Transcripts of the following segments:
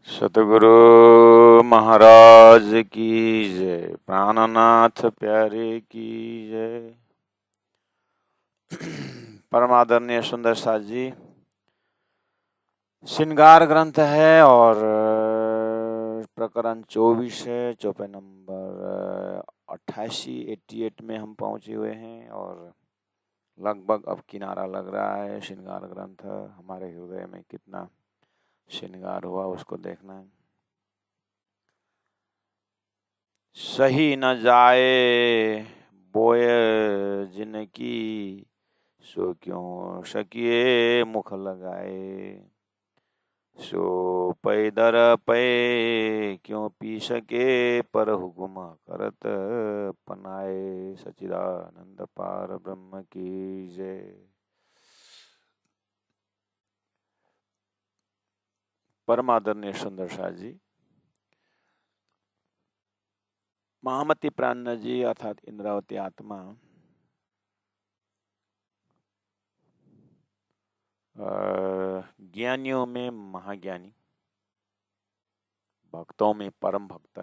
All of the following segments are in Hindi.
सतगुरु महाराज की जय। प्राणनाथ प्यारे की जय। परम आदरणीय सुंदर साथ जी, श्रृंगार ग्रंथ है और प्रकरण 24 है, चौपाई नंबर 88 में हम पहुंचे हुए हैं और लगभग अब किनारा लग रहा है। श्रृंगार ग्रंथ हमारे हृदय में कितना श्रृंगार हुआ उसको देखना है। सही न जाए बोय जिनकी, सो क्यों सकिए मुख लगाए। सो पै दर पै क्यों पी सके, पर हुकुम करत पनाए। सचिदानंद पार ब्रह्म की जय। परमादरणीय सुंदर शाह जी, महामती प्राण जी अर्थात इंद्रावती आत्मा ज्ञानियों में महाज्ञानी, भक्तों में परम भक्त,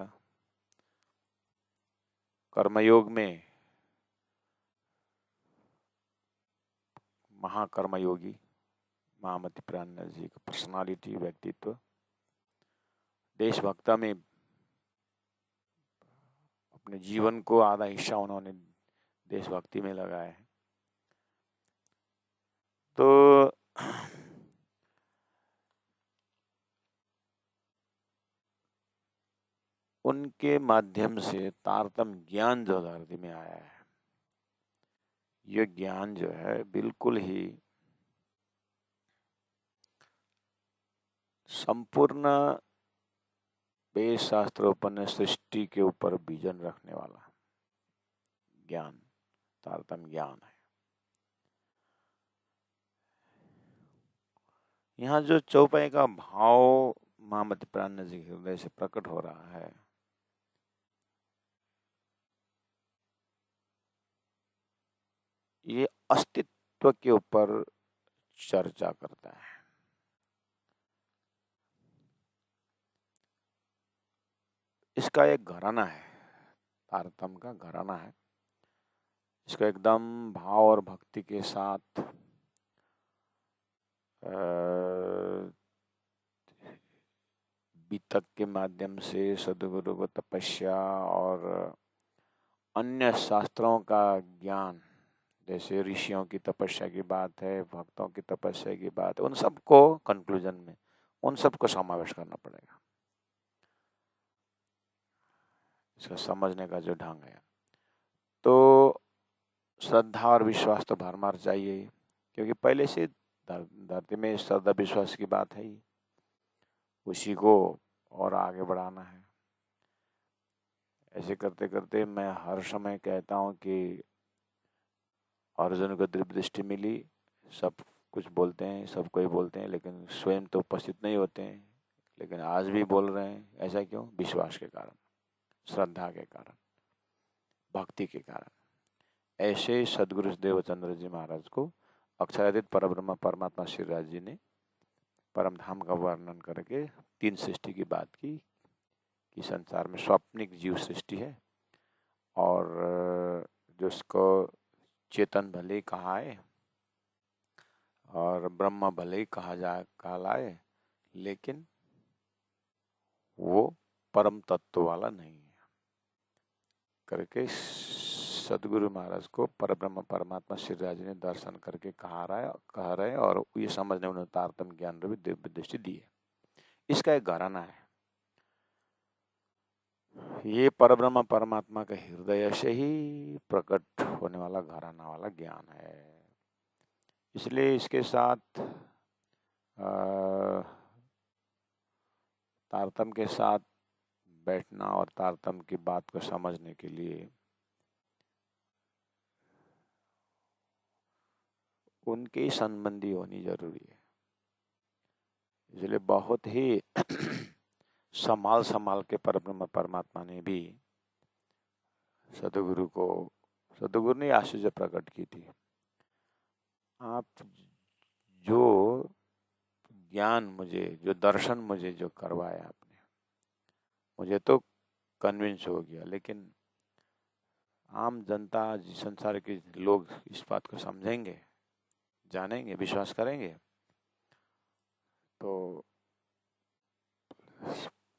कर्मयोग में महाकर्मयोगी महामती प्राण जी का पर्सनालिटी, व्यक्तित्व, देशभक्ता में अपने जीवन को आधा हिस्सा उन्होंने देशभक्ति में लगाया है। तो उनके माध्यम से तारतम्य ज्ञान जो धरती में आया है, ये ज्ञान जो है बिल्कुल ही संपूर्ण वेद शास्त्रोपन्यास सृष्टि के ऊपर विजन रखने वाला ज्ञान, तारतम्य ज्ञान है। यहाँ जो चौपाई का भाव महामती प्राण जी के हृदय से प्रकट हो रहा है, ये अस्तित्व के ऊपर चर्चा करता है। इसका एक घराना है, तारतम्य का घराना है। इसको एकदम भाव और भक्ति के साथ बीतक के माध्यम से सदगुरु को तपस्या और अन्य शास्त्रों का ज्ञान, जैसे ऋषियों की तपस्या की बात है, भक्तों की तपस्या की बात है, उन सबको कंक्लूजन में उन सबको समावेश करना पड़ेगा। इसका समझने का जो ढंग है, तो श्रद्धा और विश्वास तो भरमार चाहिए, क्योंकि पहले से धरती में श्रद्धा विश्वास की बात है ही, उसी को और आगे बढ़ाना है। ऐसे करते करते मैं हर समय कहता हूँ कि अर्जुन को दिव्य दृष्टि मिली, सब कुछ बोलते हैं, सब कोई बोलते हैं, लेकिन स्वयं तो उपस्थित नहीं होते हैं, लेकिन आज भी बोल रहे हैं। ऐसा क्यों? विश्वास के कारण, श्रद्धा के कारण, भक्ति के कारण। ऐसे सदगुरु देवचंद्र जी महाराज को अक्षरातीत परब्रह्म परमात्मा श्री राज जी ने परम धाम का वर्णन करके तीन सृष्टि की बात की कि संसार में स्वप्निक जीव सृष्टि है और जिसको चेतन भले ही कहा है और ब्रह्म भले ही कहलाए, लेकिन वो परम तत्व वाला नहीं है करके सदगुरु महाराज को परब्रह्म परमात्मा श्री राज ने दर्शन करके कह रहे और ये समझने उन्होंने तारतम्य ज्ञान भी दिव्य दृष्टि दी है। इसका एक घराना है। ये परब्रह्म परमात्मा के हृदय से ही प्रकट होने वाला घराना वाला ज्ञान है। इसलिए इसके साथ तारतम्य के साथ बैठना और तारतम्य की बात को समझने के लिए उनके ही संबंधी होनी जरूरी है। इसलिए बहुत ही संभाल के परब्रह्म परमात्मा ने भी सदगुरु ने आश्चर्य प्रकट की थी। आप जो ज्ञान मुझे, जो दर्शन मुझे जो करवाया आपने, मुझे तो कन्विंस हो गया, लेकिन आम जनता, संसार के लोग इस बात को समझेंगे, जानेंगे, विश्वास करेंगे? तो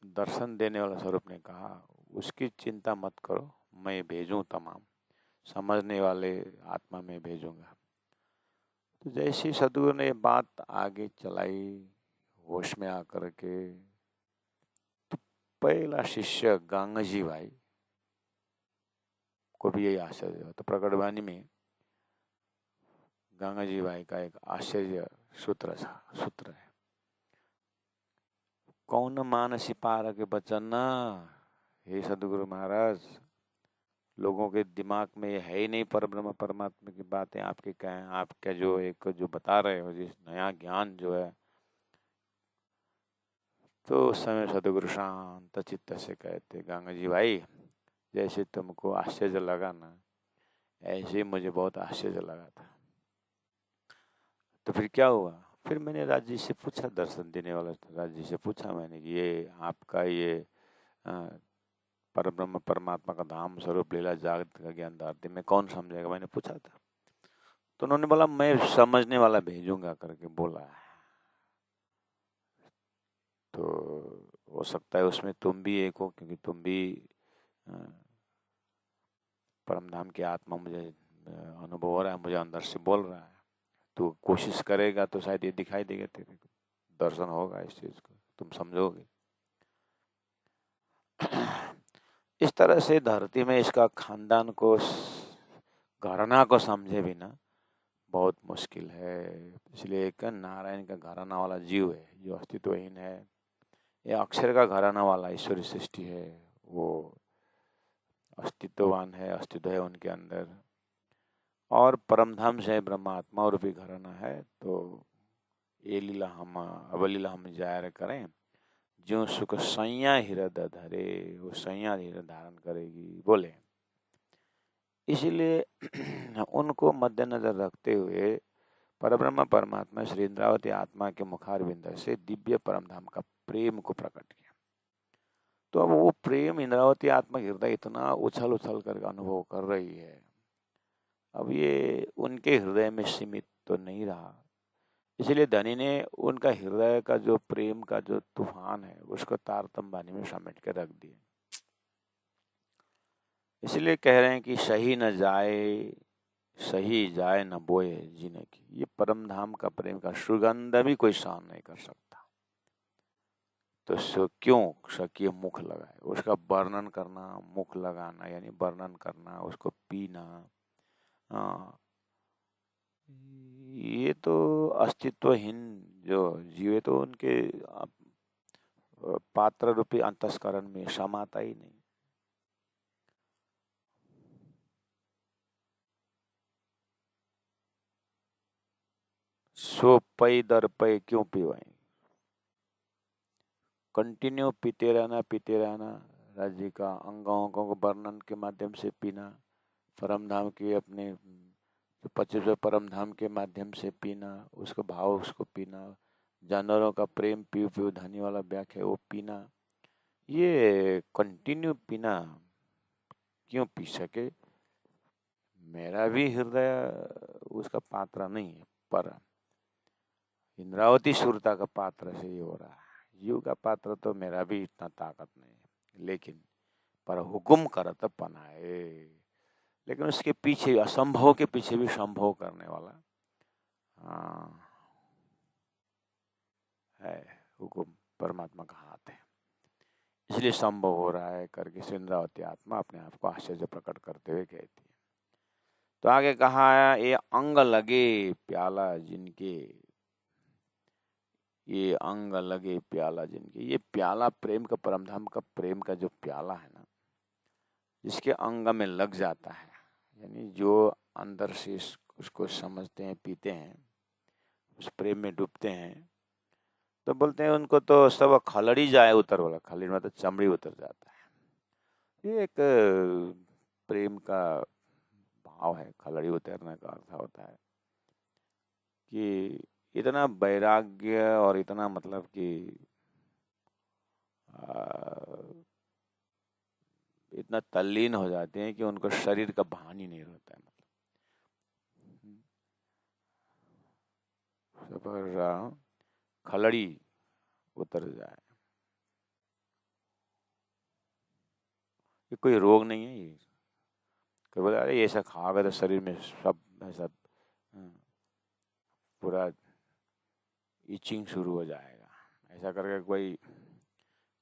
दर्शन देने वाला स्वरूप ने कहा, उसकी चिंता मत करो, मैं भेजूं तमाम समझने वाले आत्मा में भेजूंगा। तो जैसी सदगुरु ने बात आगे चलाई, होश में आकर के, तो पहला शिष्य गांगजी भाई को भी यही आश्चर्य हुआ। तो प्रकटवाणी में गांगजी भाई का एक आश्चर्य सूत्र है, कौन मानसी पार के बचन, हे सदगुरु महाराज, लोगों के दिमाग में ये है ही नहीं परब्रह्म परमात्मा की बातें आपके क्या हैं, आपका जो एक जो बता रहे हो जिस नया ज्ञान जो है। तो उस समय सदगुरु शांत चित्त से कहते, गंगा जी भाई, जैसे तुमको आश्चर्य लगा ना, ऐसे ही मुझे बहुत आश्चर्य लगा था। तो फिर क्या हुआ? फिर मैंने राज जी से पूछा, दर्शन देने वाला राज जी से पूछा मैंने कि ये आपका ये परब्रह्म परमात्मा का धाम स्वरूप लीला जागृत का ज्ञान धारती में कौन समझेगा, मैंने पूछा था। तो उन्होंने बोला मैं समझने वाला भेजूंगा करके बोला है। तो हो सकता है उसमें तुम भी एक हो, क्योंकि तुम भी परमधाम की आत्मा, मुझे अनुभव हो रहा है, मुझे अंदर से बोल रहा है। तो कोशिश करेगा तो शायद ये दिखाई देगा, तेरे को दर्शन होगा इस चीज को, तुम समझोगे। इस तरह से धरती में इसका खानदान को, घराना को समझे बिना बहुत मुश्किल है। इसलिए एक नारायण का घराना वाला जीव है जो अस्तित्वहीन है, या अक्षर का घराना वाला ईश्वरी सृष्टि है, वो अस्तित्ववान है, अस्तित्व है उनके अंदर, और परमधाम से ब्रह्मात्मा रूपी घराना है। तो ये लीला हम अवलीला हम जाहिर करें, जो सुख सैया हृदय धरे, वो सैया हृदय धारण करेगी बोले। इसलिए उनको मद्देनजर रखते हुए परब्रह्म परमात्मा श्री इंद्रावती आत्मा के मुखारविंद से दिव्य परमधाम का प्रेम को प्रकट किया। तो अब वो प्रेम इंद्रावती आत्मा हृदय इतना उछल उछल कर अनुभव कर रही है, अब ये उनके हृदय में सीमित तो नहीं रहा। इसलिए धनी ने उनका हृदय का जो प्रेम का जो तूफान है उसको तार तंबानी में समेट के रख दिया। इसलिए कह रहे हैं कि सही न जाए, सही जाए न बोए जीने की, ये परम धाम का प्रेम का सुगंध भी कोई सहन नहीं कर सकता। तो सो क्यों सकिए मुख लगाए, उसका वर्णन करना, मुख लगाना यानी वर्णन करना, उसको पीना, ये तो अस्तित्वहीन जो जीव है, तो उनके पात्र रूपी अंतस्करण में समाता ही नहीं। सो पै दर पै क्यों पीवाएं, कंटिन्यू पीते रहना, राज्य का अंगों को वर्णन के माध्यम से पीना, परमधाम के अपने 25वें परमधाम के माध्यम से पीना, उसको भाव उसको पीना, जानवरों का प्रेम पी पी धनी वाला व्याख्या वो पीना, ये कंटिन्यू पीना क्यों पी सके? मेरा भी हृदय उसका पात्र नहीं है, पर इंद्रावती सुरता का पात्र से ये हो रहा है। जीव का पात्र तो मेरा भी इतना ताकत नहीं है, लेकिन पर हुकुम कर तब पनाए, लेकिन उसके पीछे असंभव के पीछे भी संभव करने वाला है, हुकुम परमात्मा का हाथ है, इसलिए संभव हो रहा है करके इंद्रावती आत्मा अपने आप को आश्चर्य प्रकट करते हुए कहती है। तो आगे कहा है, ये अंग लगे प्याला जिनके, ये अंग लगे प्याला जिनके, ये प्याला प्रेम का, परमधाम का प्रेम का जो प्याला है ना, जिसके अंग में लग जाता है, यानी जो अंदर से उसको समझते हैं, पीते हैं, उस प्रेम में डूबते हैं, तो बोलते हैं उनको तो सब खलड़ी जाए उतर वाला, खलड़ी मतलब चमड़ी उतर जाता है। ये एक प्रेम का भाव है, खलड़ी उतरने का अर्थ होता है कि इतना वैराग्य और इतना मतलब कि इतना तल्लीन हो जाते हैं कि उनको शरीर का भान ही नहीं रहता है। मतलब खलड़ी उतर जाए, ये कोई रोग नहीं है। ये कोई बोला अरे ये ऐसा खाओगे तो शरीर में सब ऐसा पूरा इचिंग शुरू हो जाएगा, ऐसा करके कोई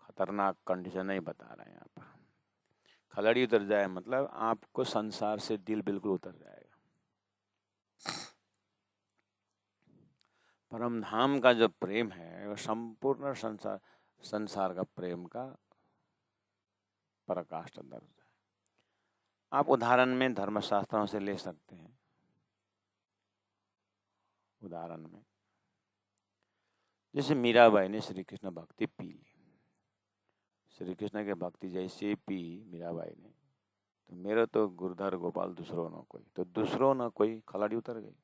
खतरनाक कंडीशन नहीं बता रहे हैं यहाँ पर। खलड़ी उतर जाए मतलब आपको संसार से दिल बिल्कुल उतर जाएगा। परम धाम का जो प्रेम है वो संपूर्ण संसार का प्रेम का पराकाष्ठा दर्ज है। आप उदाहरण में धर्मशास्त्रों से ले सकते हैं। उदाहरण में जैसे मीराबाई ने श्री कृष्ण भक्ति पी ली, श्री कृष्ण के भक्ति जैसे पी मीराबाई ने, तो मेरा तो गुरुधर गोपाल दूसरों न कोई, तो दूसरों न कोई खलाड़ी उतर गई।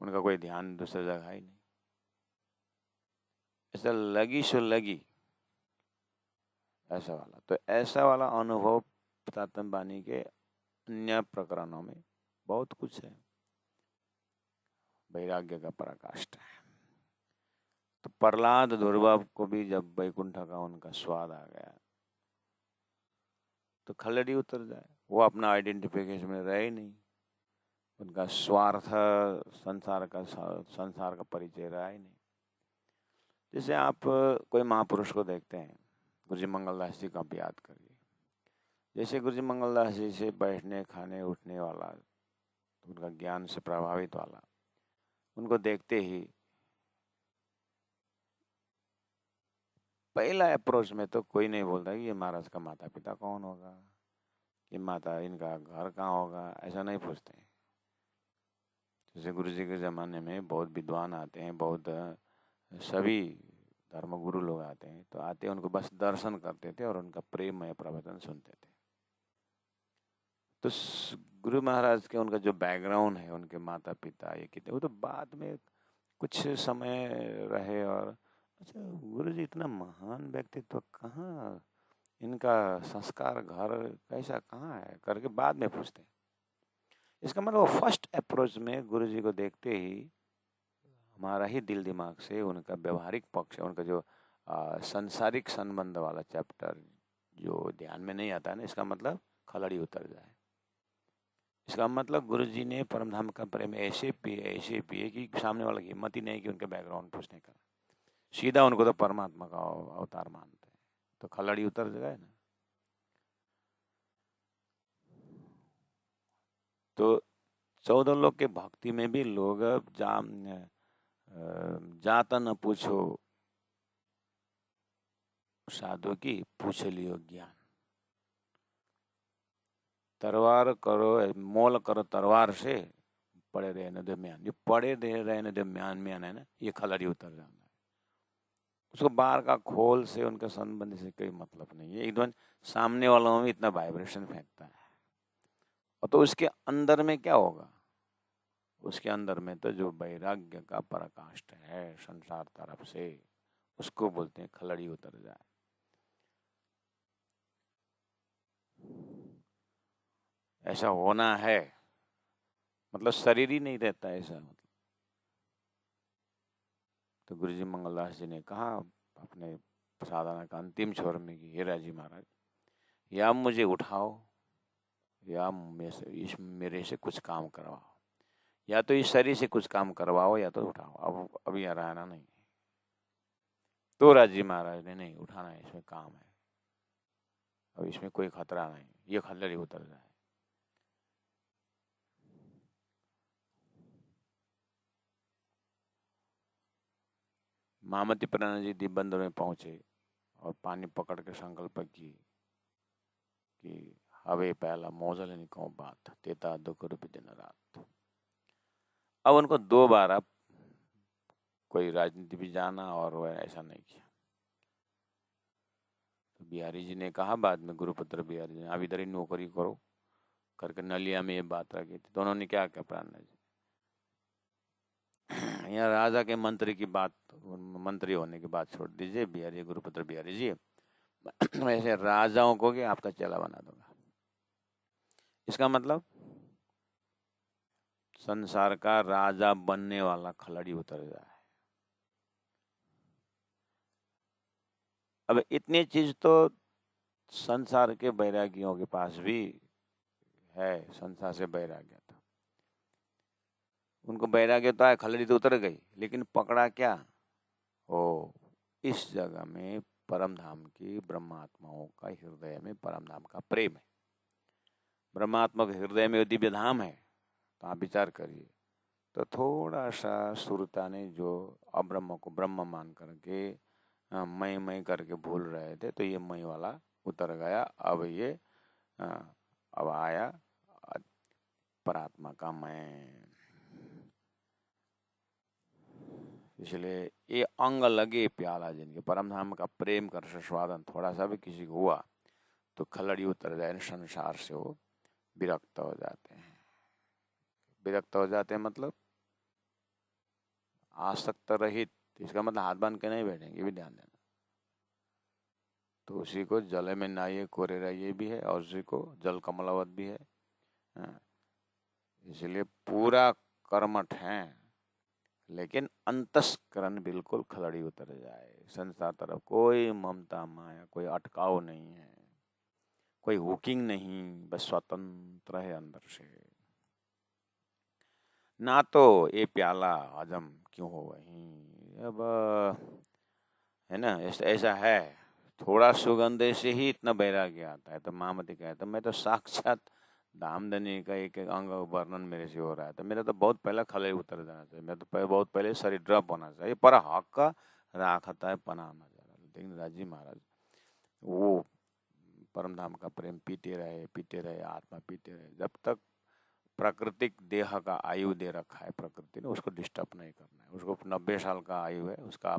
उनका कोई ध्यान दूसरी जगह ही नहीं। ऐसा लगी सो लगी, ऐसा वाला। तो ऐसा वाला अनुभव तातम बानी के अन्य प्रकरणों में बहुत कुछ है। वैराग्य का पराकाष्ठा है। तो प्रहलाद दुर्लभ को भी जब वैकुंठ का उनका स्वाद आ गया तो खलड़ी उतर जाए। वो अपना आइडेंटिफिकेशन में रहे नहीं, उनका स्वार्थ संसार का परिचय रहा ही नहीं। जैसे आप कोई महापुरुष को देखते हैं, गुरुजी मंगलदास जी का आप याद करिए। जैसे गुरुजी मंगलदास जी से बैठने खाने उठने वाला, उनका ज्ञान से प्रभावित वाला, उनको देखते ही पहला अप्रोच में तो कोई नहीं बोलता कि ये महाराज का माता पिता कौन होगा, ये माता इनका घर कहाँ होगा, ऐसा नहीं पूछते। जैसे गुरुजी के ज़माने में बहुत विद्वान आते हैं, बहुत सभी धर्मगुरु लोग आते हैं, तो आते उनको बस दर्शन करते थे और उनका प्रेममय प्रवचन सुनते थे। तो गुरु महाराज के उनका जो बैकग्राउंड है, उनके माता पिता ये कितने, वो तो बाद में कुछ समय रहे और अच्छा गुरु जी इतना महान व्यक्तित्व कहाँ, इनका संस्कार घर कैसा कहाँ है करके बाद में पूछते हैं। इसका मतलब फर्स्ट अप्रोच में गुरु जी को देखते ही हमारा ही दिल दिमाग से उनका व्यवहारिक पक्ष है, उनका जो संसारिक संबंध वाला चैप्टर जो ध्यान में नहीं आता है ना, इसका मतलब खलड़ी उतर जाए। इसका मतलब गुरुजी ने परमधाम का प्रेम ऐसे पिए कि सामने वाला की हिम्मत ही नहीं कि उनके बैकग्राउंड पूछने का, सीधा उनको तो परमात्मा का अवतार मानते हैं, तो खलड़ी उतर जाए ना। तो 14 लोग के भक्ति में भी लोग जाता न पूछो साधु की, पूछ लियो ज्ञान। तलवार करो मोल करो तलवार से, पड़े रहने दो म्यान। जो पड़े रहने दो म्यान म्यान है ना, ये खलड़ी उतर जाना है। उसको बाहर का खोल से उनका संबंध से कोई मतलब नहीं है। एकदम सामने वालों में इतना वाइब्रेशन फेंकता है, और तो उसके अंदर में क्या होगा, उसके अंदर में तो जो वैराग्य का पराकाष्ठ है संसार तरफ से, उसको बोलते हैं खलड़ी उतर जाए। ऐसा होना है मतलब शरीर ही नहीं रहता ऐसा। मतलब तो गुरुजी मंगलदास जी ने कहा अपने साधना का अंतिम छोर में कि हे राजी महाराज, या मुझे उठाओ या मेरे से कुछ काम करवाओ, या तो इस शरीर से कुछ काम करवाओ या तो उठाओ, अब अभी रहना नहीं। तो राजी महाराज ने नहीं, उठाना है, इसमें काम है, अब इसमें कोई खतरा नहीं, ये खलड़ी उतर जाए। महामती प्राण जी दिबंदर में पहुंचे और पानी पकड़ के संकल्प की कि हवे पहला मौजल निको बात तेता दुख रूप दिन रात। अब उनको 2 बार अब कोई राजनीति भी जाना और वह ऐसा नहीं किया। तो बिहारी जी ने कहा बाद में, गुरुपुत्र बिहारी जी, अब इधर ही नौकरी करो करके नलिया में ये बात रखी थी। तो उन्होंने क्या किया प्राण जी, यहाँ राजा के मंत्री की बात, मंत्री होने की बात छोड़ दीजिए, बिहारी गुरुपुत्र बिहारी जी, ऐसे राजाओं को कि आपका चेला बना दूंगा। इसका मतलब संसार का राजा बनने वाला खिलाड़ी उतर जाए। अब इतनी चीज तो संसार के बैरागियों के पास भी है, संसार से बैराग्य था, उनको बैराग्य तो है, खलड़ी तो उतर गई, लेकिन पकड़ा क्या? ओ, इस जगह में परम धाम की ब्रह्मात्माओं का हृदय में परम धाम का प्रेम है। ब्रह्मात्मा के हृदय में दिव्य धाम है, तो आप विचार करिए। तो थोड़ा सा सुरता ने जो अब्रह्म को ब्रह्म मान करके मैं करके भूल रहे थे, तो ये मैं वाला उतर गया। अब ये अब आया परात्मा का मैं। इसलिए ये अंग लगे प्याला जिनके परम धाम का प्रेम कर स्वादन थोड़ा सा भी किसी को हुआ तो खलड़ी उतर जाए, संसार से वो विरक्त हो जाते हैं। विरक्त हो जाते हैं मतलब आसक्त रहित, इसका मतलब हाथ बांध के नहीं बैठेंगे, भी ध्यान देना। तो उसी को जल में नहाइए कोरे रहिए भी है, और उसी को जल कमलवत भी है। इसलिए पूरा कर्मठ है, लेकिन अंतस्करण बिल्कुल खलड़ी उतर जाए। संसार तरफ कोई ममता माया, कोई अटकाव नहीं है, कोई हुकिंग नहीं, बस स्वतंत्र है अंदर से। ना तो ये प्याला हजम क्यों हो वही, अब है ना, ऐसा है। थोड़ा सुगंध से ही इतना बैराग्य आता है। तो मामती कहता मैं तो साक्षात धामधनी का एक अंग वर्णन मेरे से हो रहा है, तो मेरा तो बहुत पहले खले उतर जाना चाहिए, मैं तो बहुत पहले शरीर ड्रॉप होना चाहिए, पर हक का राखता है पनामा जरा। लेकिन राजी महाराज वो परम धाम का प्रेम पीते रहे, आत्मा पीते रहे, जब तक प्राकृतिक देह का आयु दे रखा है प्रकृति ने, उसको डिस्टर्ब नहीं करना है। उसको 90 साल का आयु है, उसका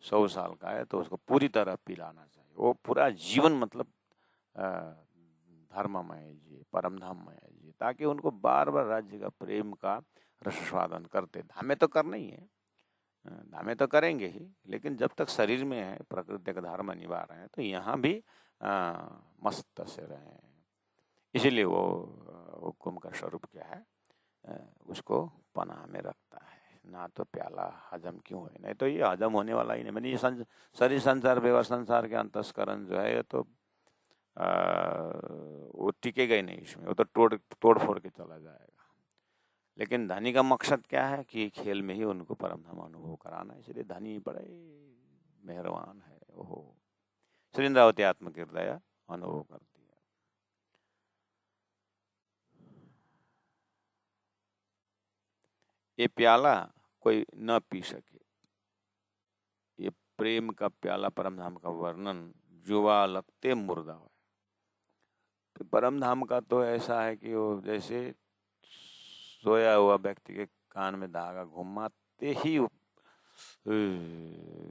100 साल का है, तो उसको पूरी तरह पिलाना चाहिए। वो पूरा जीवन मतलब धर्ममय जी, परम धाममय जी, ताकि उनको बार बार राज्य का प्रेम का रसस्वादन करते। धामे तो करना ही है, धामे तो करेंगे ही, लेकिन जब तक शरीर में है, प्रकृति का धर्म निभा रहे हैं, तो यहाँ भी मस्त से रहें। इसीलिए वो हुक्म का स्वरूप क्या है, उसको पनाह में रखता है। ना तो प्याला हजम क्यों है, नहीं तो ये हजम होने वाला ही नहीं। मैंने ये शरीर संसार व्यवहार संसार के अंतस्करण जो है, ये तो वो टिकेगा ही नहीं इसमें, वो तो तोड़ फोड़ के चला जाएगा। लेकिन धनी का मकसद क्या है कि खेल में ही उनको परम धाम अनुभव कराना। इसलिए धनी बड़े मेहरबान है। ओहो, श्री इंद्रावती आत्मकीर्तया अनुभव करती है। ये प्याला कोई न पी सके, ये प्रेम का प्याला परम धाम का वर्णन जुआ लगते मुर्दा है। तो परम धाम का तो ऐसा है कि वो जैसे सोया हुआ व्यक्ति के कान में धागा घुमाते ही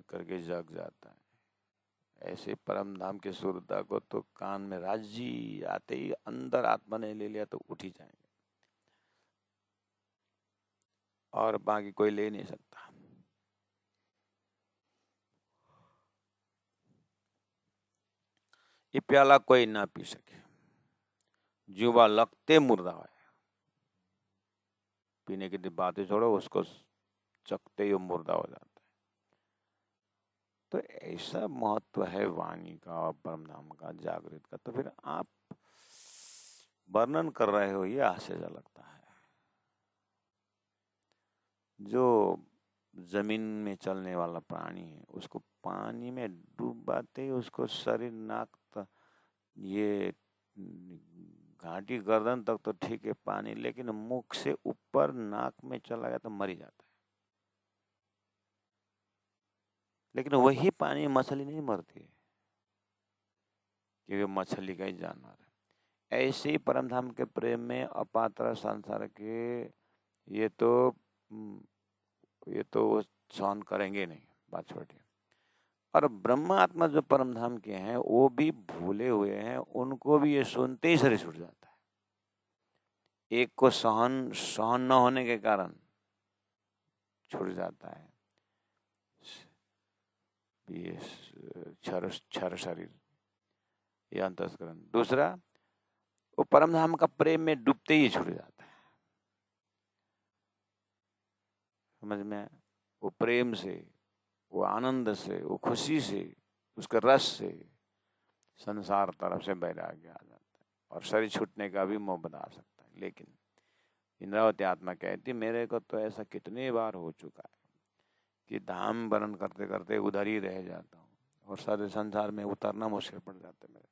करके जग जाता है। ऐसे परम धाम के सुरता को तो कान में राजी आते ही अंदर आत्मा ने ले लिया तो उठ ही जाएंगे, और बाकी कोई ले नहीं सकता। ये प्याला कोई ना पी सके, जुबा लगते मुर्दा है। पीने की बातें छोड़ो, उसको चखते ही मुर्दा हो जाता है। तो ऐसा महत्व है वाणी का, परम धाम का, जागृत का। तो फिर आप वर्णन कर रहे हो, ये आश्चर्य लगता है। जो जमीन में चलने वाला प्राणी है, उसको पानी में डूबाते ही उसको शरीर नाक ये घाटी गर्दन तक तो ठीक है पानी, लेकिन मुख से ऊपर नाक में चला गया तो मर ही जाता है। लेकिन वही पानी मछली नहीं मरती है, क्योंकि मछली का ही जानवर है। ऐसे ही परम धाम के प्रेम में अपात्र संसार के ये तो सहन करेंगे नहीं, बात छोड़िए। और ब्रह्म आत्मा जो परम धाम के हैं, वो भी भूले हुए हैं, उनको भी ये सुनते ही शरीर छूट जाता है। एक को सहन न होने के कारण छूट जाता है, ये क्षर शरीर, ये अंतस्करण। दूसरा, वो परम धाम का प्रेम में डूबते ही छूट जाता है। समझ में? वो प्रेम से, वो आनंद से, वो खुशी से, उसके रस से संसार तरफ से वैराग्य आ जाता है और शरीर छूटने का भी मोह बना सकता है। लेकिन इंद्रावती आत्मा कहती, मेरे को तो ऐसा कितनी बार हो चुका है कि धाम वर्ण करते करते उधर ही रह जाता हूँ और सारे संसार में उतरना मुश्किल पड़ जाता है मेरे।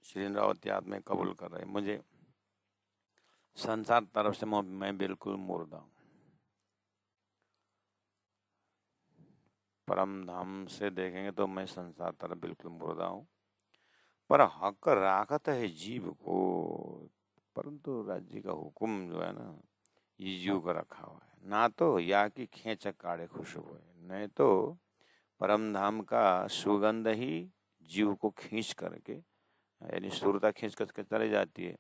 श्री इंद्रावती आत्मा कबूल कर रहे, मुझे संसार तरफ से मैं बिल्कुल मुर्दा हूँ। परम धाम से देखेंगे तो मैं संसार तरफ बिल्कुल मुर्दा हूँ, पर हक राखत है जीव को, परंतु राज्य का हुक्म जो है ना, ये जीव को रखा हुआ है। ना तो या की खेच काढ़े खुशबू है, नहीं तो परम धाम का सुगंध ही जीव को खींच करके, यानी सुरता खींच करके चले जाती है,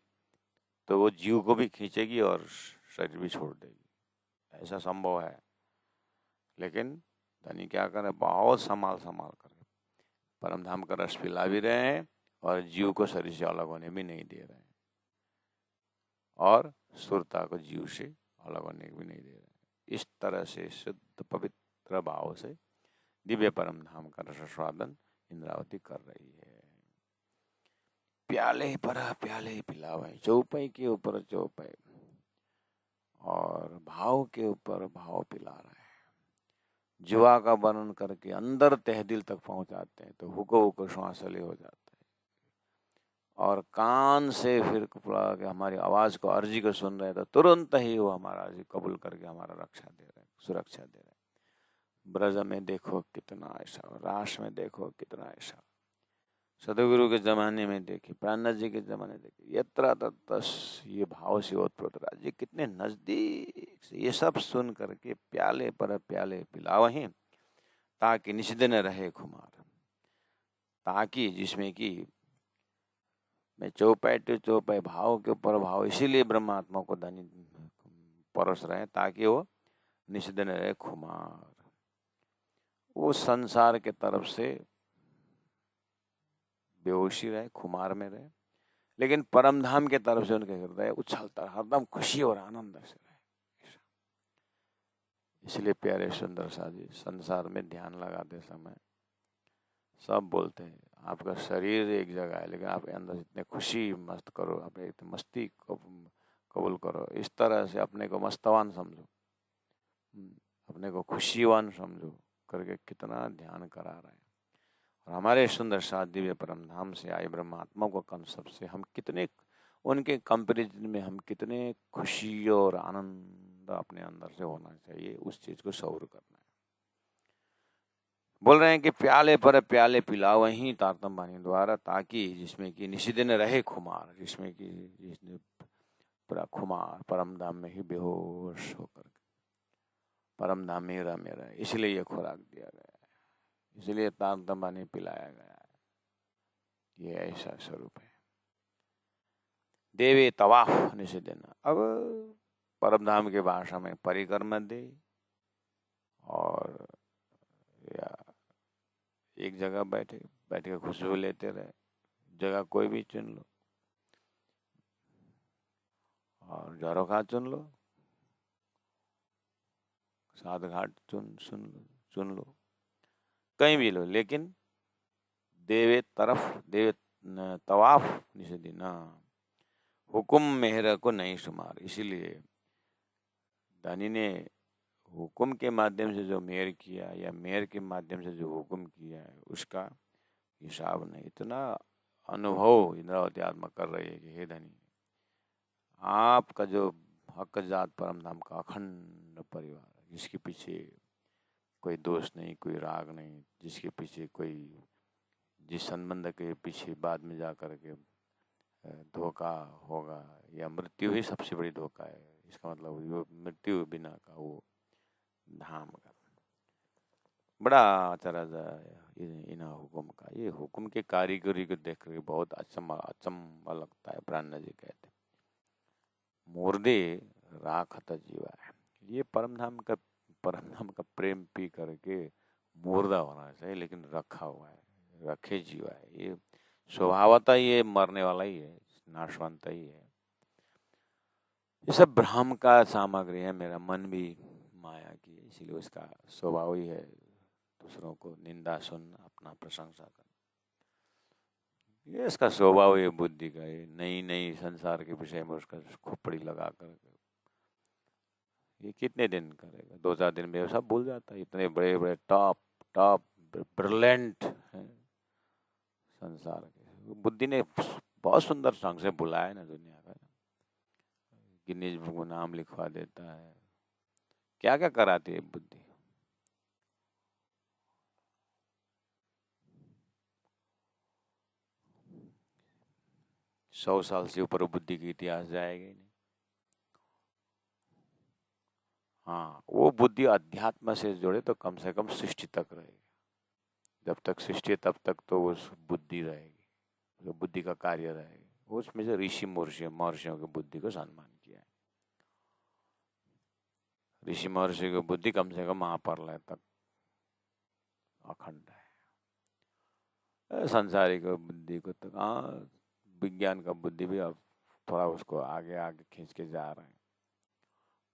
तो वो जीव को भी खींचेगी और शरीर भी छोड़ देगी। ऐसा संभव है। लेकिन धनी क्या करे, बहुत संभाल कर परम धाम का रस पिला भी रहे हैं और जीव को शरीर से अलग होने भी नहीं दे रहे हैं और सुरता को जीव से अलग होने भी नहीं दे रहे हैं। इस तरह से शुद्ध पवित्र भाव से दिव्य परम धाम का रसास्वादन इंद्रावती कर रही है। प्याले पर प्याले पिलावे, चौपाई के ऊपर चौपाई और भाव के ऊपर भाव पिला रहा है। जुआ का वर्णन करके अंदर तहदिल तक पहुंचाते हैं तो हुको श्वासले हो जाता है और कान से फिर के हमारी आवाज को, अर्जी को सुन रहे हैं तो तुरंत ही वो हमारा अर्जी कबूल करके हमारा रक्षा दे रहे हैं, सुरक्षा दे रहे हैं। ब्रज में देखो कितना ऐसा, रास में देखो कितना ऐसा, सदगुरु के जमाने में देखिए, प्राणनाथ जी के जमाने देखिए, यत्रा तत्तस, ये भाव से ओतप्रोत राज्य कितने नजदीक से, ये सब सुन करके प्याले पर प्याले पिलावहीं ताकि निषिदिन रहे खुमार, ताकि जिसमें कि मैं चौपाई टू चौपाई भाव के ऊपर भाव, इसीलिए ब्रह्मात्मा को धनी परोस रहे हैं ताकि वो निषिदिन रहे खुमार, वो संसार के तरफ से बेहोशी रहे, खुमार में रहे, लेकिन परम धाम के तरफ से उनके हृदय उछलता, हरदम खुशी और आनंद से रहे। इसलिए प्यारे सुंदर सा जी, संसार में ध्यान लगाते समय सब बोलते हैं आपका शरीर एक जगह है, लेकिन आप अंदर इतने खुशी मस्त करो, अपने इतने मस्ती को कबूल करो, इस तरह से अपने को मस्तवान समझो, अपने को खुशीवान समझो करके कितना ध्यान करा रहे हैं। और हमारे सुंदर सा दिव्य परम धाम से आए ब्रह्मात्मा को कंसेप्ट से हम कितने, उनके कंपैरिजन में हम कितने खुशी और आनंद अपने अंदर से होना चाहिए, उस चीज को सौर करना है। बोल रहे हैं कि प्याले पर प्याले पिलाओ वहीं तारतम बानी द्वारा, ताकि जिसमें कि निषिदिन रहे खुमार, जिसमें कि जिसने पूरा खुमार परम धाम में ही बेहोश होकर परम धाम में रह मेरा, इसलिए ये खुराक दिया गया है, इसलिए तारतम बानी पिलाया गया है। ये ऐसा स्वरूप है। देवे तवाफ निषिदिन, अब परम धाम के भाषा में परिक्रम दे, और या एक जगह बैठे के खुशबू लेते रहे, जगह कोई भी चुन लो और झरोखा चुन लो, सात घाट चुन लो, कहीं भी लो, लेकिन देवे तवाफ निषेधिना, हुकुम मेहर को नहीं शुमार। इसीलिए दानी ने हुकुम के माध्यम से जो मेहर किया या मेहर के माध्यम से जो हुकुम किया है उसका हिसाब नहीं। इतना अनुभव इंद्रावती आत्मा कर रही है कि हे धनी, आपका जो हक जात परम धाम का अखंड परिवार, जिसके पीछे कोई दोष नहीं, कोई राग नहीं, जिसके पीछे कोई, जिस संबंध के पीछे बाद में जा कर के धोखा होगा या मृत्यु ही सबसे बड़ी धोखा है, इसका मतलब वो मृत्यु बिना का वो धाम का बड़ा अचरज इन हुकुम का। ये हुकुम के कारीगरी को देख कर बहुत अचंभा लगता है। प्राणनाथ जी कहते मूर्धे राखत जीवाय। ये परम धाम का प्रेम पी करके मुर्दा होना चाहिए, लेकिन रखा हुआ है, रखे जीवा है। ये स्वभावतः ये मरने वाला ही है, नाशवंत ही है। ये सब भ्रम का सामग्री है। मेरा मन भी माया की है, इसीलिए उसका स्वभाव ही है दूसरों को निंदा सुनना, अपना प्रशंसा करना। ये इसका स्वभाव है बुद्धि का। ये नई नई संसार के विषय में उसका खोपड़ी लगा कर ये कितने दिन करेगा? 2-4 दिन में सब भूल जाता है। इतने बड़े बड़े टॉप टॉप ब्रिलियंट हैं संसार के। बुद्धि ने बहुत सुंदर ढंग से बुलाया है ना दुनिया का। गिनीज बुक में नाम लिखवा देता है। क्या क्या कराती है बुद्धि। सौ साल से ऊपर बुद्धि की इतिहास जाएगा ही नहीं। हाँ, वो बुद्धि अध्यात्म से जुड़े तो कम से कम सृष्टि तक रहेगी। जब तक सृष्टि है तब तक तो उस बुद्धि रहेगी, जो बुद्धि का कार्य रहेगा। उसमें से ऋषि महर्षियों की बुद्धि को सम्मान किया है। ऋषि महर्षि की बुद्धि कम से कम महाप्रलय तक अखंड है। संसारिक बुद्धि को तो हाँ, विज्ञान का बुद्धि भी अब थोड़ा उसको आगे आगे खींच के जा रहे हैं।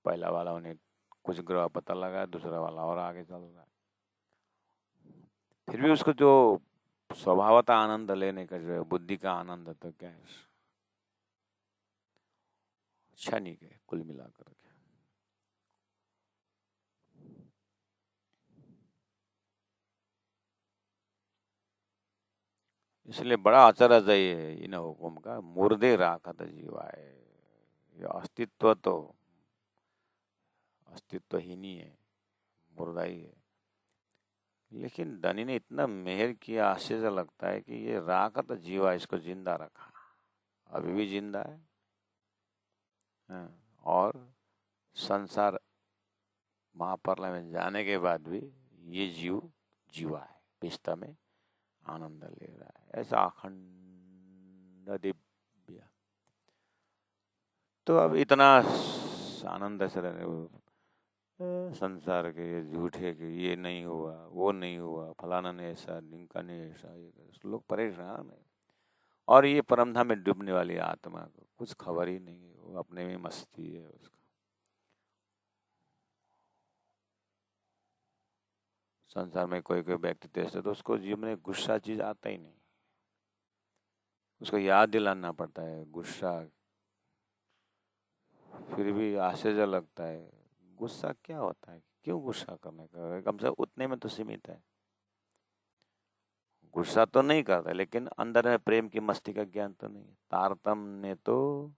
पहला वाला उन्हें कुछ ग्रह पता लगा, दूसरा वाला और आगे चल रहा है। फिर भी उसको जो स्वभावतः आनंद लेने का जो है बुद्धि का आनंद, तो क्या है, अच्छा नहीं है कुल मिलाकर के। इसलिए बड़ा आश्चर्य है इन हुकुम का। मुर्दे राखत जीवाए। ये अस्तित्व ही नहीं है, मुर्दा ही है। लेकिन धनी ने इतना मेहर किया, आश्चर्य लगता है कि ये राखत जीवा, इसको जिंदा रखा, अभी भी जिंदा है। हाँ, और संसार महाप्रलय में जाने के बाद भी ये जीव जीवा है, विस्ता में आनंद ले रहा है। ऐसा अखंड दिव्य। तो अब इतना आनंद से रहने संसार के ये झूठे के ये नहीं हुआ, वो नहीं हुआ, फलाना ने ऐसा, ढिमका ने ऐसा, ये लोग परेशान है। और ये परमधाम में डूबने वाली आत्मा को कुछ खबर ही नहीं है, वो अपने में मस्ती है उसका। संसार में कोई कोई व्यक्ति ऐसे तो उसको जीवन में गुस्सा चीज आता ही नहीं, उसको याद दिलाना पड़ता है गुस्सा। फिर भी आश्चर्य लगता है, गुस्सा क्या होता है, क्यों गुस्सा करने का, कम से उतने में तो सीमित है। गुस्सा तो नहीं करता, लेकिन अंदर है प्रेम की मस्ती का ज्ञान तो नहीं। तारतम्य तो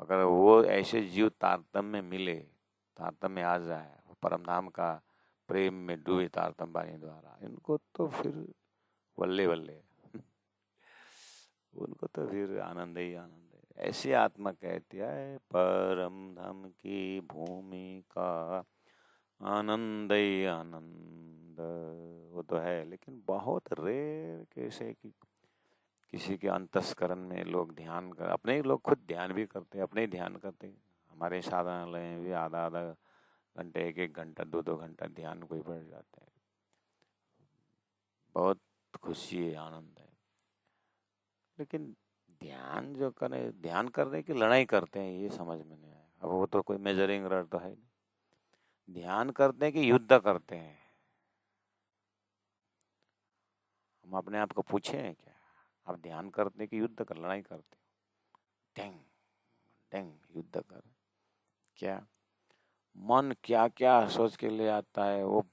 अगर वो ऐसे जीव तारतम्य में मिले, तारतम्य में आ जाए, परमधाम का प्रेम में डूबे तारतम्य वाणी द्वारा, इनको तो फिर बल्ले बल्ले उनको तो फिर आनंद ही आनंद है। ऐसी आत्मा कहती है परम धाम की भूमि का आनंद ही आनंद। वो तो है, लेकिन बहुत रेयर कैसे कि किसी के अंतस्करण में लोग ध्यान कर, अपने ही लोग खुद ध्यान भी करते हैं, अपने ही ध्यान करते हैं। हमारे साधनालय में भी आधा आधा घंटे, 1-1 घंटा, 2-2 घंटा ध्यान कोई बैठ जाते हैं। बहुत खुशी है, आनंद है। लेकिन ध्यान जो करे, ध्यान करने की लड़ाई करते हैं, ये समझ में नहीं आया। अब वो तो कोई मेजरिंग रड तो है नहीं। ध्यान करते हैं कि युद्ध करते हैं? हम अपने आप को पूछे हैं क्या, आप ध्यान करते कि युद्ध कर, लड़ाई करते? टेंग टेंग युद्ध कर क्या? मन क्या क्या सोच के ले आता है, वो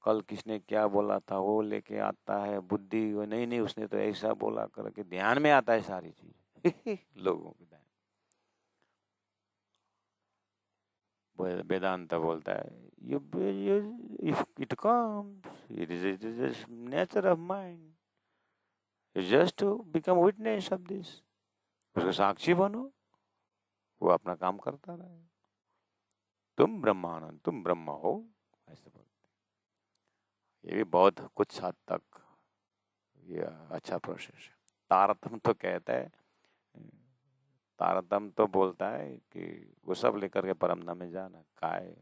कल किसने क्या बोला था वो लेके आता है। बुद्धि वो नहीं नहीं उसने तो ऐसा बोला करके ध्यान में आता है सारी चीज लोगों के ध्यान। वेदांत बोलता है if it comes it is nature of mind, you just to become witness of this. उसको साक्षी बनो, वो अपना काम करता रहे। तुम ब्रह्मानंद, तुम ब्रह्म हो, ऐसे बोलते। ये भी बहुत कुछ हद तक ये अच्छा प्रोसेस है। तारतम तो कहता है तारतम तो बोलता है कि वो सब लेकर के परम धाम में जाना, काय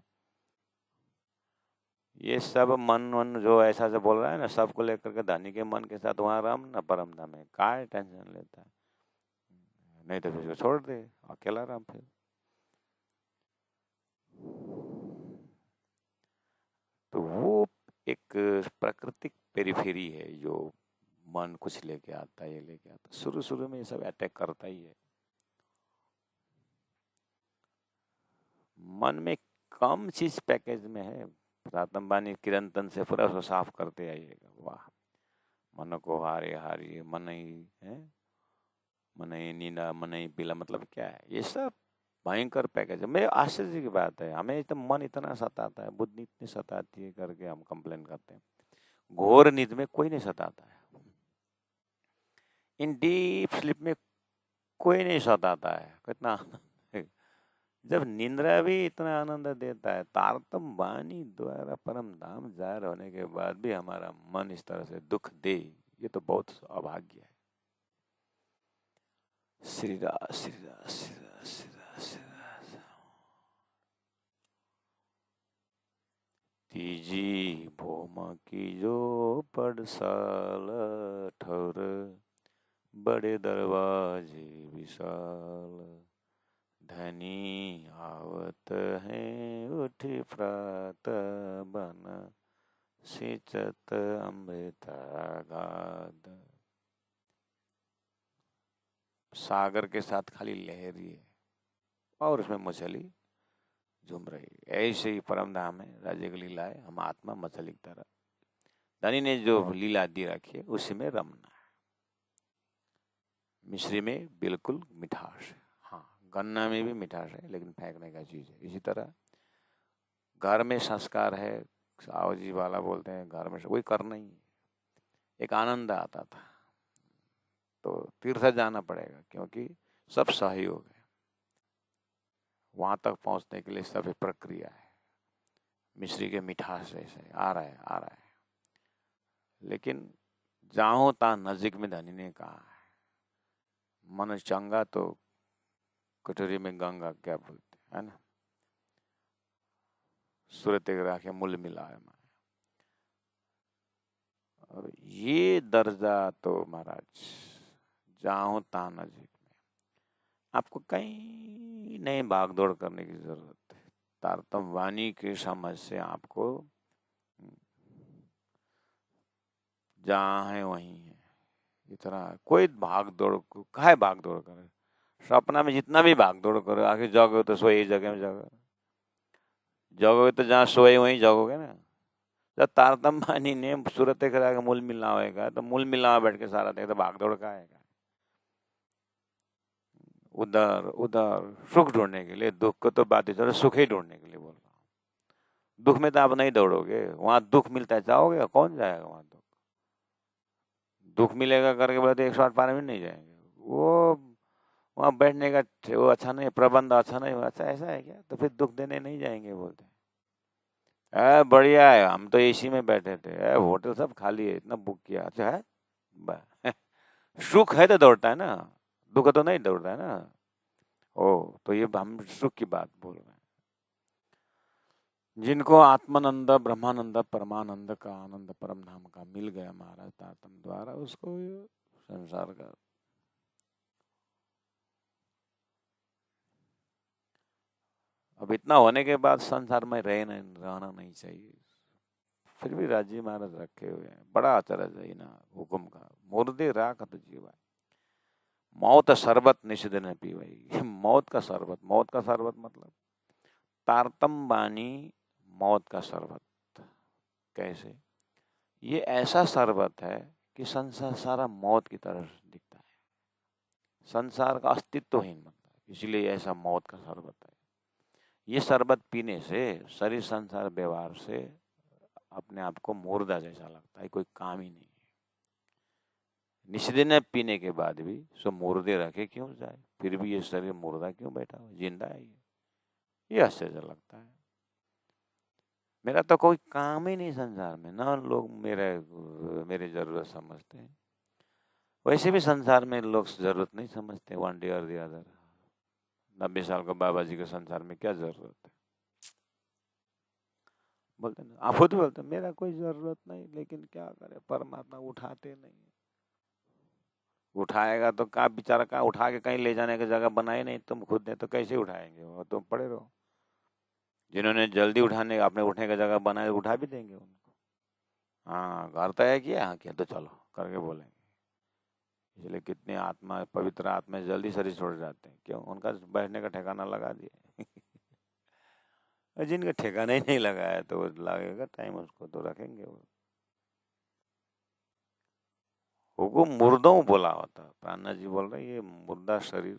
ये सब मन वन जो ऐसा से बोल रहा है ना, सबको लेकर के धनी के मन के साथ वहाँ राम ना परम धाम में, काय टेंशन लेता है, नहीं तो फिर छोड़ दे, अकेला राम फिर। तो वो एक प्राकृतिक पेरिफेरी है जो मन कुछ लेके आता है, ये लेके आता है, शुरू शुरू में ये सब अटैक करता ही है। मन में कम चीज पैकेज में है, प्रातम बानी किरंतन से पूरा उसको साफ करते आइएगा। वाह, मन को हारे हारी मन ही है, मन ही नींदा मन ही पीला, मतलब क्या है ये सब भयंकर पैकेज है। मेरे आश्चर्य की बात है, हमें तो मन इतना सताता है, बुद्धि इतनी सताती है करके हम कंप्लेन करते हैं, घोर नींद में कोई नहीं सताता है, इन डीप स्लीप में कोई नहीं सताता है, कितना जब निंद्रा भी इतना आनंद देता है, तारतम वाणी द्वारा परम धाम जाहिर होने के बाद भी हमारा मन इस तरह से दुख दे, ये तो बहुत अभाग्य है। श्री राम श्री राम श्री राम श्री राम श्री राम। तीजी भोमा की जो पड़साल ठौर, बड़े दरवाजे विशाल, धनी आवत हैं उठ प्रात बन, सिंचत अमृता गाद। सागर के साथ खाली लहरी है और उसमें मछली झूम रही है, ऐसे ही परम धाम है, राज्य की लीला है, हम आत्मा मछली की तरह, धनी ने जो लीला दी रखी है उसी में रमना है। मिश्री में बिल्कुल मिठास है, हाँ गन्ना में भी मिठास है, लेकिन फेंकने का चीज है। इसी तरह घर में संस्कार है, साहु जी वाला बोलते हैं घर में वही करना ही, एक आनंद आता था, तो तीर्थ जाना पड़ेगा क्योंकि सब सहयोग है, वहां तक पहुंचने के लिए सब प्रक्रिया है। मिश्री के मिठास ऐसे आ रहा है आ रहा है, लेकिन जाऊं ता नजीक में धनी ने कहा है, मन चंगा तो कटोरी में गंगा, क्या बोलते है ना, सूरत राखे मूल मिलाए माए। और ये दर्जा तो महाराज जाऊं ता नजीक में, आपको कहीं नहीं भागदौड़ करने की जरूरत है, तारतम वाणी की समझ से आपको जहाँ है वहीं है, इतना कोई भाग दौड़ काहे भाग दौड़ करे, सपना में जितना भी भाग दौड़ करो, आखिर जाओगे तो सोए जगह में जाओगे, जाओगे तो जहाँ सोए वहीं जाओगे ना। जब तारतम वाणी ने सूरत करा के मूल मिलना होगा, तो मूल मिलना बैठ के सारा देख, तो भाग दौड़ का आएगा, उधर उधर सुख ढूंढने के लिए, दुख को तो बात ही चलो, सुख ही ढूंढने के लिए बोल रहा हूँ। दुख में तो आप नहीं दौड़ोगे, वहां दुख मिलता है जाओगे, कौन जाएगा वहां? दुख मिलेगा करके बोले तो 108 पारे में नहीं जाएंगे, वो वहां बैठने का वो अच्छा नहीं, प्रबंध अच्छा नहीं, अच्छा ऐसा है क्या, तो फिर दुख देने नहीं जाएंगे, बोलते हैं बढ़िया है, हम तो एसी में बैठे थे, होटल सब खाली है, इतना बुक किया, अच्छा है सुख है तो दौड़ता है ना, दुख तो नहीं दौड़ता है ना। ओ तो ये हम सुख की बात बोल रहे हैं, जिनको आत्मानंद ब्रह्मानंद परमानंद का आनंद परम धाम का मिल गया महाराज तारतम द्वारा, उसको संसार का अब इतना होने के बाद संसार में रहना नहीं चाहिए, फिर भी राजी महाराज रखे हुए हैं, बड़ा अचरज है ना हुक्म का, मुर्दे राख तो जीवा, मौत शरबत निषेध न पीवाई, मौत का शरबत मतलब तारतम बानी मौत का शरबत। कैसे? ये ऐसा शरबत है कि संसार सारा मौत की तरह दिखता है, संसार का अस्तित्वहीन मतलब, इसलिए ऐसा मौत का शरबत है। ये शरबत पीने से शरीर संसार व्यवहार से अपने आप को मुर्दा जैसा लगता है, कोई काम ही नहीं है। निष्दिन पीने के बाद भी सो मुर्दे रखे क्यों जाए, फिर भी ये शरीर मुर्दा क्यों बैठा हो, जिंदा है ये आश्चर्य लगता है। मेरा तो कोई काम ही नहीं संसार में, ना लोग मेरे जरूरत समझते हैं, वैसे भी संसार में लोग जरूरत नहीं समझते, वन डे और द अदर, 90 साल का बाबा जी के संसार में क्या जरूरत है? बोलते ना, आप खुद बोलते मेरा कोई जरूरत नहीं, लेकिन क्या करे, परमात्मा उठाते नहीं। उठाएगा तो का बेचारा, का उठा के कहीं ले जाने की जगह बनाई नहीं, तुम खुद ने तो कैसे उठाएंगे? वो तुम पड़े रहो। जिन्होंने जल्दी उठाने अपने उठने का जगह बनाए, उठा भी देंगे उनको। हाँ, घर तय किया, हाँ किया तो चलो करके बोलेंगे। इसलिए कितने आत्मा, पवित्र आत्मा जल्दी शरीर छोड़ जाते हैं, क्यों? उनका बैठने का ठिकाना लगा दिया। और जिनका ठिकाना ही नहीं लगाया तो लगेगा टाइम, उसको तो रखेंगे वो। हुकुम मुर्दों बोला होता। प्राणनाथ जी बोल रहे ये मुर्दा शरीर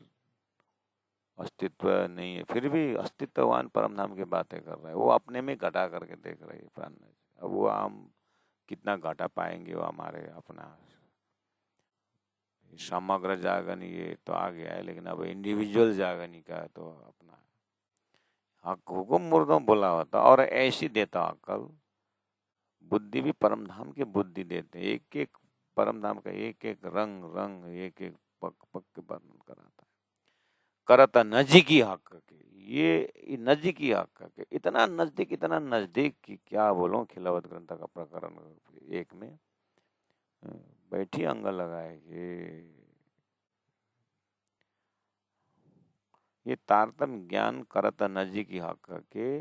अस्तित्व नहीं है, फिर भी अस्तित्ववान परम धाम की बातें कर रहे हैं। वो अपने में घटा करके देख रहे हैं प्राणनाथ जी। अब वो हम कितना घाटा पाएंगे, वो हमारे अपना समग्र जागरण ये तो आ गया है, लेकिन अब इंडिविजुअल जागरण का तो अपना हक हुकुम मुर्दों बोला होता। और ऐसी देता अकल, बुद्धि भी परम धाम की बुद्धि देते। एक एक परम धाम का एक एक रंग रंग, एक एक पक पक के वर्णन कराता है। करता नजदीकी हक के, ये नजदीकी हक के, इतना नजदीक कि क्या बोलो। खिलावत ग्रंथ का प्रकरण एक में बैठी अंग लगाए ये तारतम ज्ञान करत नजदीकी हक के,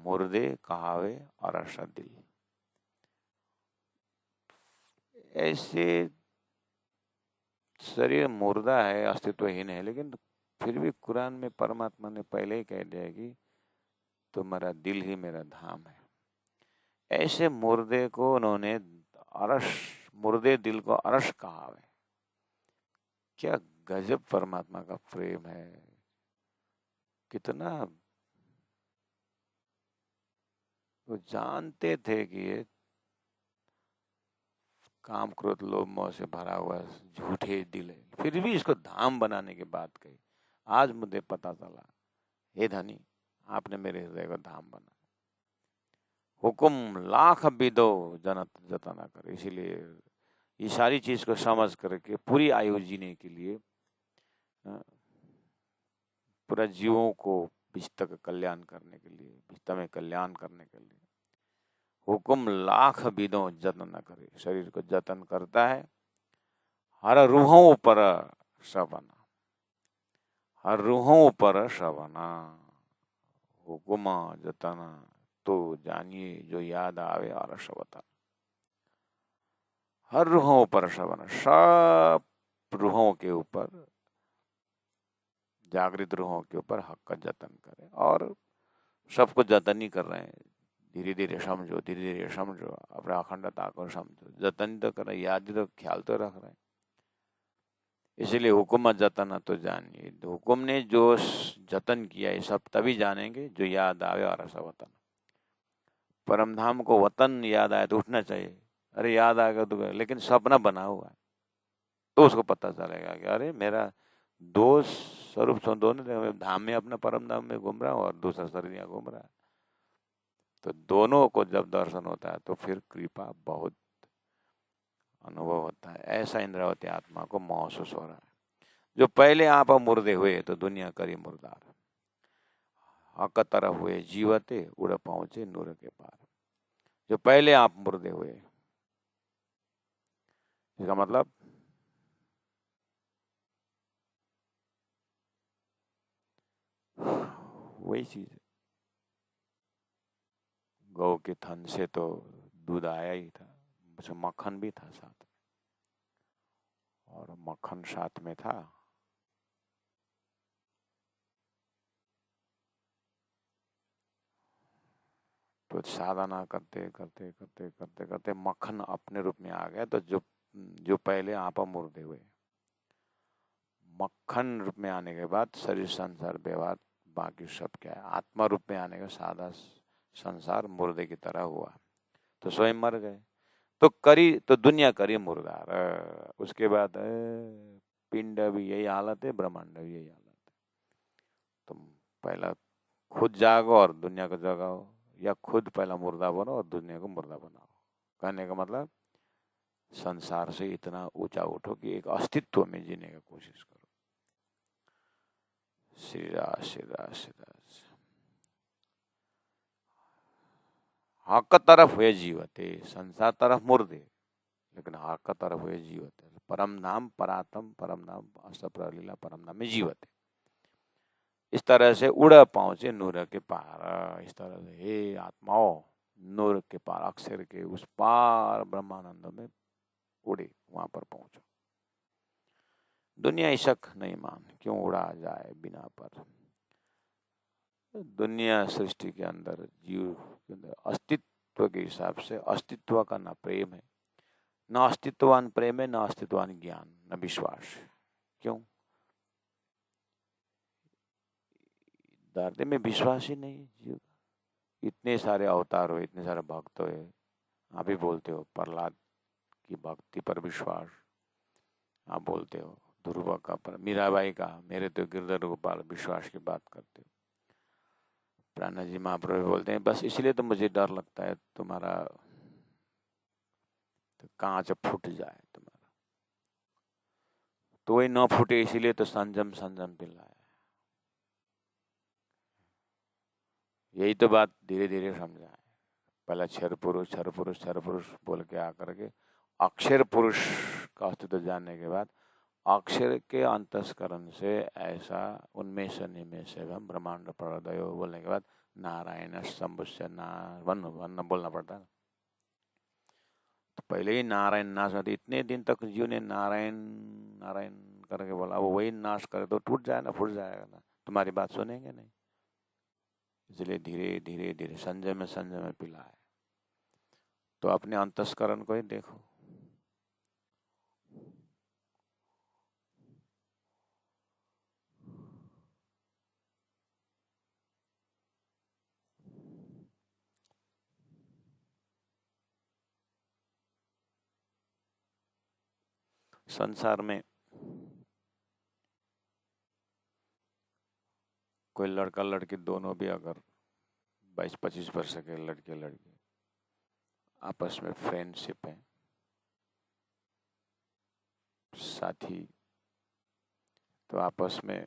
मुर्दे कहावे और दिल। ऐसे शरीर मुर्दा है, अस्तित्वहीन है, लेकिन फिर भी कुरान में परमात्मा ने पहले ही कह दिया कि तुम्हारा दिल ही मेरा धाम है। ऐसे मुर्दे को उन्होंने अरश, मुर्दे दिल को अरश कहा है। क्या गजब परमात्मा का प्रेम है, कितना वो जानते थे कि ये काम क्रोध लोभ मोह से भरा हुआ झूठे दिल है, फिर भी इसको धाम बनाने की बात कही। आज मुझे पता चला, हे धनी, आपने मेरे हृदय को धाम बना। हुकुम लाख बिदो जनत जतना कर। इसीलिए ये सारी चीज को समझ करके पूरी आयु जीने के लिए, पूरा जीवों को विश्व का कल्याण करने के लिए, विश्व में कल्याण करने के लिए हुकुम लाख बिदो जतन न करे। शरीर को जतन करता है। हर रूहों पर श्रवना, हर रूहों पर श्रवना। हुकुम जतन तो जानिए, जो याद आवे और श्रवता। हर रूहों पर श्रवण, सब रूहों के ऊपर, जागृत रूहों के ऊपर हक का जतन करें। और सबको जतन ही कर रहे हैं। धीरे धीरे समझो, धीरे धीरे समझो, अपने अखंडता को समझो। जतन तो कर रहे, याद तो, ख्याल तो रख रहे हैं। इसलिए हुकुम जतन तो जानिए। हुकुम ने जो जतन किया है, सब तभी जानेंगे जो याद आवे और ऐसा वतन। परम धाम को वतन याद आए तो उठना चाहिए। अरे याद आ गया तो, लेकिन सपना बना हुआ है तो उसको पता चलेगा कि अरे मेरा दो स्वरूप, दोनों धाम में, अपना परम धाम में घूम रहा हूँ और दूसरा शरीर यहाँ घूम रहा है। तो दोनों को जब दर्शन होता है तो फिर कृपा बहुत अनुभव होता है। ऐसा इंद्रावती आत्मा को महसूस हो रहा है। जो पहले आप मुर्दे हुए तो दुनिया करी मुर्दार, हक तरह हुए जीवते, उड़ पहुंचे नूर के पार। जो पहले आप मुर्दे हुए, इसका मतलब वही चीज है। गौ के थन से तो दूध आया ही था, मक्खन भी था साथ में, और मक्खन साथ में था। तो साधना करते करते करते करते करते मक्खन अपने रूप में आ गया। तो जो पहले आप मुर्दे हुए, मक्खन रूप में आने के बाद शरीर, संसार, व्यवहार, बाकी सब क्या है, आत्मा रूप में आने का सादा संसार मुर्दे की तरह हुआ। तो स्वयं मर गए। तो करी, तो दुनिया करी मुर्दार। उसके बाद पिंड भी यही हालत है, ब्रह्मांड भी यही हालत है। तुम पहला खुद जागो और दुनिया को जगाओ, या खुद पहला मुर्दा बनो और दुनिया को मुर्दा बनाओ। कहने का मतलब संसार से इतना ऊंचा उठो कि एक अस्तित्व में जीने की कोशिश करो। श्रीराज श्रीराज श्रीराज। हक तरफ हुए जीवते, संसार तरफ मुर्दे, लेकिन हक तरफ हुए जीवते। परम धाम परातम, परम धाम अष्टप्रलीला परम धाम में जीवते। इस तरह से उड़ पहुंचे नूर के पार। इस तरह से हे आत्माओं, नूर के पार, अक्षर के उस पार ब्रह्मानंद में उड़े, वहां पर पहुंचो। दुनिया इशक नहीं मान, क्यों उड़ा जाए बिना पर। दुनिया सृष्टि के अंदर, जीव के अंदर अस्तित्व के हिसाब से अस्तित्व का ना प्रेम है, ना अस्तित्वान प्रेम है, ना अस्तित्वान ज्ञान, ना विश्वास। क्यों? धरती में विश्वास ही नहीं जीव। इतने सारे अवतार हुए, इतने सारे भक्त हुए, आप ही बोलते हो प्रहलाद की भक्ति पर विश्वास, आप बोलते हो ध्रुव का पर, मीराबाई का मेरे तो गिरधर गोपाल विश्वास की बात करते हो। प्राणा जी महाप्रभु बोलते हैं बस इसलिए तो मुझे डर लगता है तुम्हारा तो कांच फूट जाए तुम्हारा, तो वही न फूटे इसीलिए तो संजम संजम पिलाया। यही तो बात धीरे धीरे समझा है। पहला क्षर पुरुष क्षर पुरुष क्षर पुरुष बोल के आकर के अक्षर पुरुष का अस्तित्व जानने के बाद अक्षर के अंतस्करण से ऐसा उनमें से निमेष एवं ब्रह्मांड प्रदयो बोलने के बाद नारायण संबुष्य वन वन बोलना पड़ता है। तो पहले ही नारायण नाश होती, इतने दिन तक जीव ने नारायण नारायण करके बोला, वो वही नाश करे तो टूट जाए ना, फूट जाएगा ना, तुम्हारी बात सुनेंगे नहीं। इसलिए धीरे धीरे धीरे संजय में पिला है। तो अपने अंतस्करण को ही देखो। संसार में कोई लड़का लड़की दोनों भी अगर 22-25 वर्ष के लड़के लड़की आपस में फ्रेंडशिप है, साथी, तो आपस में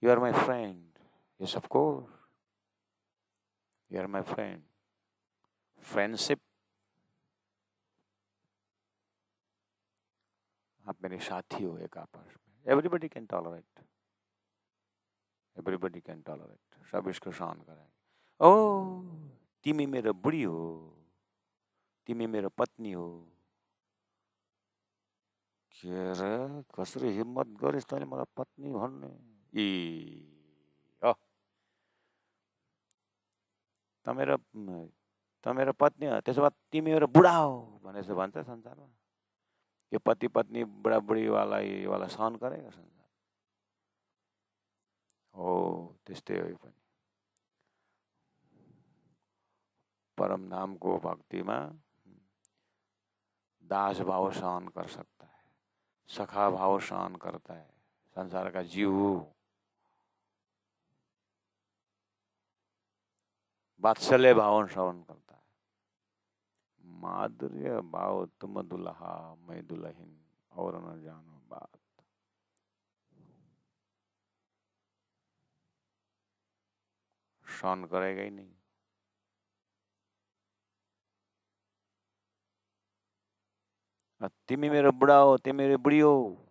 you are my friend, yes of course you are my friend. Friendship, आप मेरे साथी हो एक आपस में। Everybody can tolerate, everybody can tolerate, सब इसको सहन करेंगे। ओ तिमी मेरो बुढी हो, तिमी मेरो पत्नी हो, के रे कसरी हिम्मत गरिस् तैँले मलाई पत्नी भन्ने। त मेरो पत्नी हो, त्यसो भए तिमी मेरो बुढा हो भनेर भन्छ संसारमा। यो पति पत्नी बुढाबुढी वाला सहन गरेगा संसार? हो त्यस्तै हो पनि। परम धाम को भक्तिमा दास भाव सहन कर सकता है, सखा भाव सहन करता है, संसार का जीव वात्सल्य भाव सहन करता है। माधुर्य भाव तुम दुल्हा मैं दुल्हन और न जानो बात। सहन करेगा ही नहीं। तिमी मेरो बुढ़ा हो, तिमी मेरी बुढ़ी हो,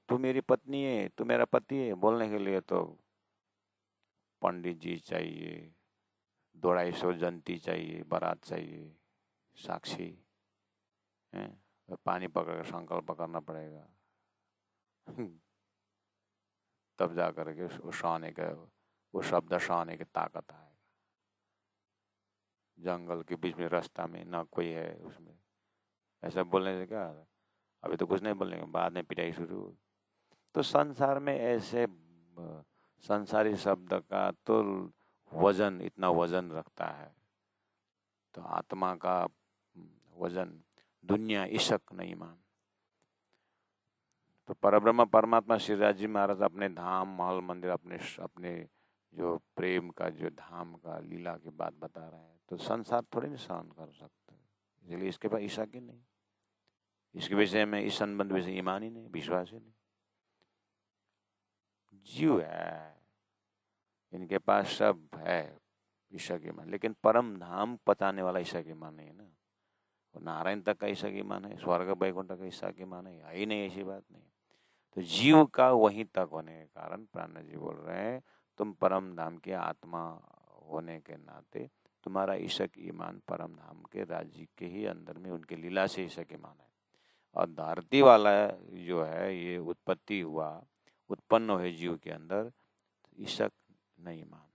तू मेरी पत्नी है, तू मेरा पति है बोलने के लिए तो पंडित जी चाहिए, 250 जनती चाहिए, बारात चाहिए, साक्षी है, पानी पकड़ कर संकल्प करना पड़ेगा। तब जा करके वो शब्द सहने की ताकत आएगा। जंगल के बीच में रास्ता में ना कोई है, उसमें ऐसा बोलने से क्या, अभी तो कुछ नहीं बोलने, बाद में पिटाई शुरू। तो संसार में ऐसे संसारी शब्द का तो वजन, इतना वजन रखता है। तो आत्मा का वजन दुनिया इशक नहीं मान। तो परब्रह्म परमात्मा श्री राज जी महाराज अपने धाम महल मंदिर, अपने जो प्रेम का जो धाम का लीला की बात बता रहे हैं। तो संसार थोड़ी ना सहन कर सकते, इसलिए इसके पास ईशा की नहीं, इसके विषय में, इस संबंध विषय ईमान ही नहीं, विश्वास ही नहीं। जीव है, इनके पास सब है ईश्वर की मान, लेकिन परम धाम पताने वाला ईश्वर की मान नहीं है ना। नारायण तक का ईसा की मान है, स्वर्ग वैकुंठ का ईसा की मान है ही नहीं, ऐसी बात नहीं। तो जीव का वहीं तक होने के कारण प्राण जी बोल रहे हैं तुम परम धाम की आत्मा होने के नाते तुम्हारा ईसा की ईमान परम धाम के राज्य के ही अंदर में उनके लीला से ईसा की मान है। और धरती वाला जो है ये उत्पत्ति हुआ, उत्पन्न हुए जीव के अंदर ईसा नहीं मान,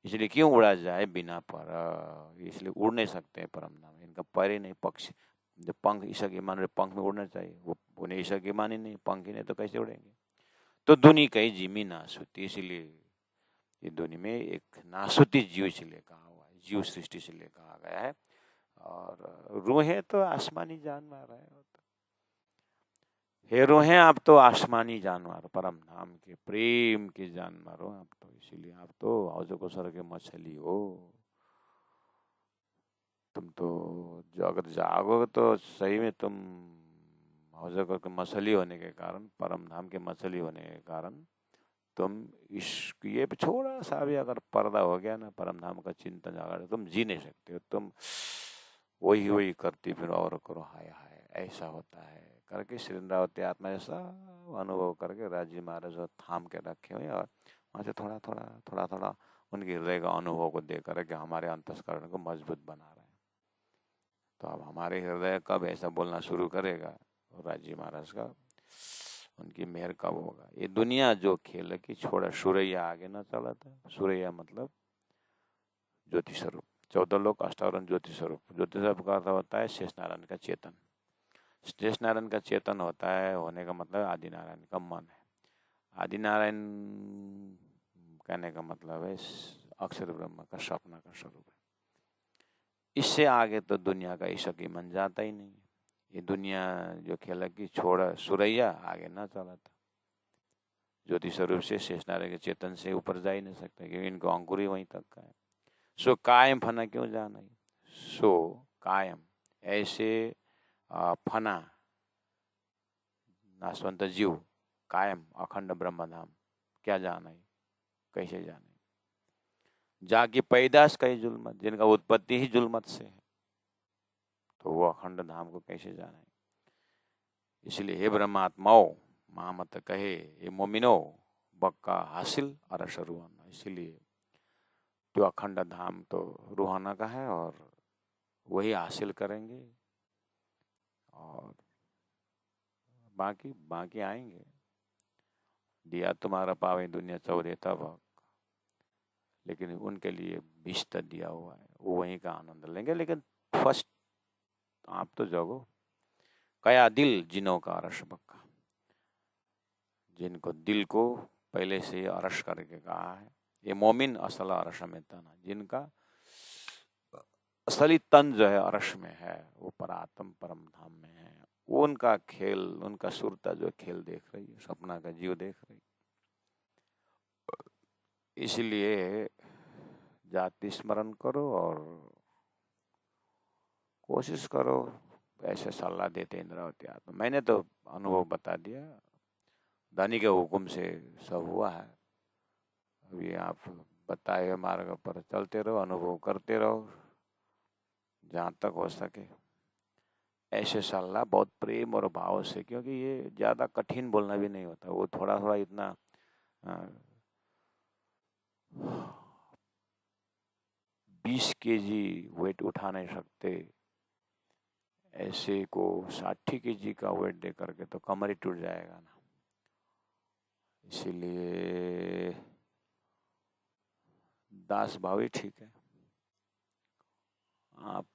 इसलिए क्यों उड़ा जाए बिना पर, इसलिए उड़ नहीं सकते परम धाम, इनका पर ही नहीं, पक्षी जब पंख ईसा की मान पंख में उड़ना चाहिए, वो उन्हें ईसा की मान ही नहीं, पंख ही नहीं तो कैसे उड़ेंगे। तो दुनी कही जिमी नासुती, इसीलिए ये दुनी में एक नासुती जीव इसलिए कहा हुआ है, जीव सृष्टि इसलिए कहा गया है। और रूहें तो आसमानी जानवर है, हे रूहें आप तो आसमानी जानवर, परम धाम के प्रेम के जानवर हो आप तो, इसीलिए आप तो हौज के मछली हो। तुम तो जो अगर जागोगे तो सही में तुम हौज के मछली होने के कारण, परम धाम के मछली होने के कारण तुम इश्क ये थोड़ा सा भी अगर पर्दा हो गया ना, परम धाम का चिंतन जागा, तुम जी नहीं सकते हो, तुम वही वही करती फिर और करो, हाय हाय ऐसा होता है करके श्रीन्द्रावती आत्मा जैसा अनुभव करके राजी महाराज थाम के रखे हुए, और वहाँ से थोड़ा थोड़ा थोड़ा थोड़ा उनके हृदय का अनुभव को दे करके हमारे अंतस्करण को मजबूत बना रहे हैं। तो अब हमारे हृदय कब ऐसा बोलना शुरू करेगा, राजी महाराज का उनकी मेहर कब होगा। ये दुनिया जो खेल है कि छोड़ा, सुरैया आगे ना चला था, सुरैया मतलब ज्योति स्वरूप, 14 लोक अष्टावरण ज्योति स्वरूप, ज्योति स्वरूप का अर्थ होता है शेष नारायण का चेतन, शेष नारायण का चेतन होता है, होने का मतलब आदि नारायण का मन है, आदि नारायण कहने का मतलब है अक्षर ब्रह्म का सपना का स्वरूप है। इससे आगे तो दुनिया का ईश्वर की मन जाता ही नहीं। ये दुनिया जो खेल की छोड़ा, सुरैया आगे ना चला था, ज्योति स्वरूप से शेष नारायण के चेतन से ऊपर जा ही नहीं सकता, क्योंकि इनको अंकुर ही वहीं तक का है। सो कायम फना क्यों जाना, सो कायम ऐसे फना नाशवंत जीव, कायम अखंड ब्रह्मधाम क्या जाना है, कैसे जाना है, जाकी पैदाश कही जुल्मत, जिनका उत्पत्ति ही जुल्मत से है, तो वो अखंड धाम को कैसे जाना है। इसलिए हे ब्रह्मात्माओं महामत कहे, हे मोमिनो बक्का हासिल अरश रूहाना, इसीलिए जो अखंड धाम तो रूहाना का है और वही हासिल करेंगे, और बाकी बाकी आएंगे। दिया तुम्हारा पावे दुनिया चौदह तब, लेकिन उनके लिए बिस्तर दिया हुआ है, वो वहीं का आनंद लेंगे। लेकिन फर्स्ट आप तो जगो, कया दिल जिनों का अरश बक्का, जिनको दिल को पहले से अरश करके कहा है, ये मोमिन असल अरश में तना, जिनका असली तन जो है अरश में है, वो परात्म परम धाम में है, वो उनका खेल, उनका सुरता जो खेल देख रही है, सपना का जीव देख रही है। इसलिए जाति स्मरण करो और कोशिश करो, ऐसे सलाह देते इंद्रावती आत्मा। मैंने तो अनुभव बता दिया, धनी के हुक्म से सब हुआ है। अभी आप बताए हुए मार्ग पर चलते रहो, अनुभव करते रहो जहाँ तक हो सके। ऐसे सलाह बहुत प्रेम और भाव से, क्योंकि ये ज़्यादा कठिन बोलना भी नहीं होता, वो थोड़ा थोड़ा इतना 20 केजी वेट उठा नहीं सकते, ऐसे को 60 केजी का वेट दे करके तो कमर ही टूट जाएगा ना। इसीलिए दास भाव ही ठीक है। आप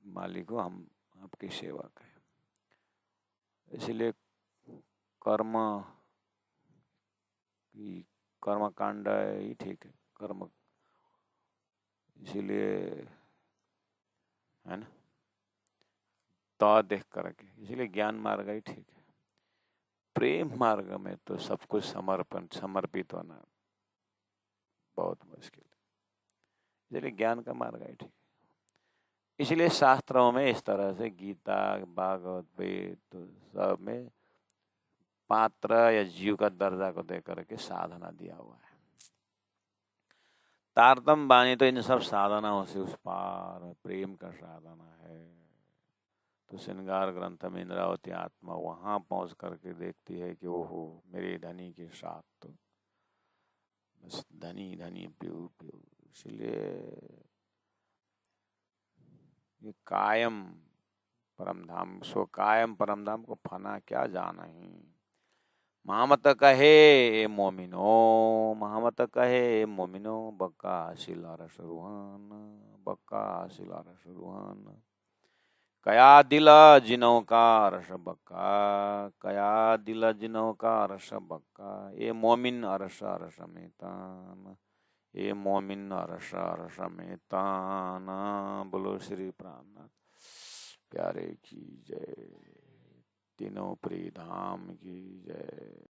मालिक हो, हम आपकी सेवा करें। इसलिए कर्म की कर्म कांड ही ठीक है, कर्म, इसीलिए है ना, तो देख करके, इसलिए ज्ञान मार्ग ही ठीक है। प्रेम मार्ग में तो सब कुछ समर्पित होना बहुत मुश्किल है, इसलिए ज्ञान का मार्ग ही ठीक है। इसलिए शास्त्रों में इस तरह से गीता, भागवत, वेद तो सब में पात्र या जीव का दर्जा को दे करके साधना दिया हुआ है। तारतम बानी तो इन सब साधनाओं से उस पार प्रेम का साधना है। तो श्रृंगार ग्रंथ में इंद्रावती आत्मा वहां पहुंच करके देखती है कि ओहो मेरे धनी के साथ तो बस धनी धनी प्यू प्यू। इसलिए ये कायम परमधाम सो कायम परमधाम को फना क्या जाना ही। महामत कहे ए मोमिनो, महामत कहे ए मोमिनो, बक्का शिला रस रूहान, बक्का शिला रस रूहान। कया दिल जिनों का रस बक्का, कया दिल जिनों का रस बक्का। ए मोमिन अरस अरस में तान, ए मोमिन अरस अरस में तान। बोलो श्री प्राणनाथ प्यारे की जय, तीनों प्रिय धाम की जय।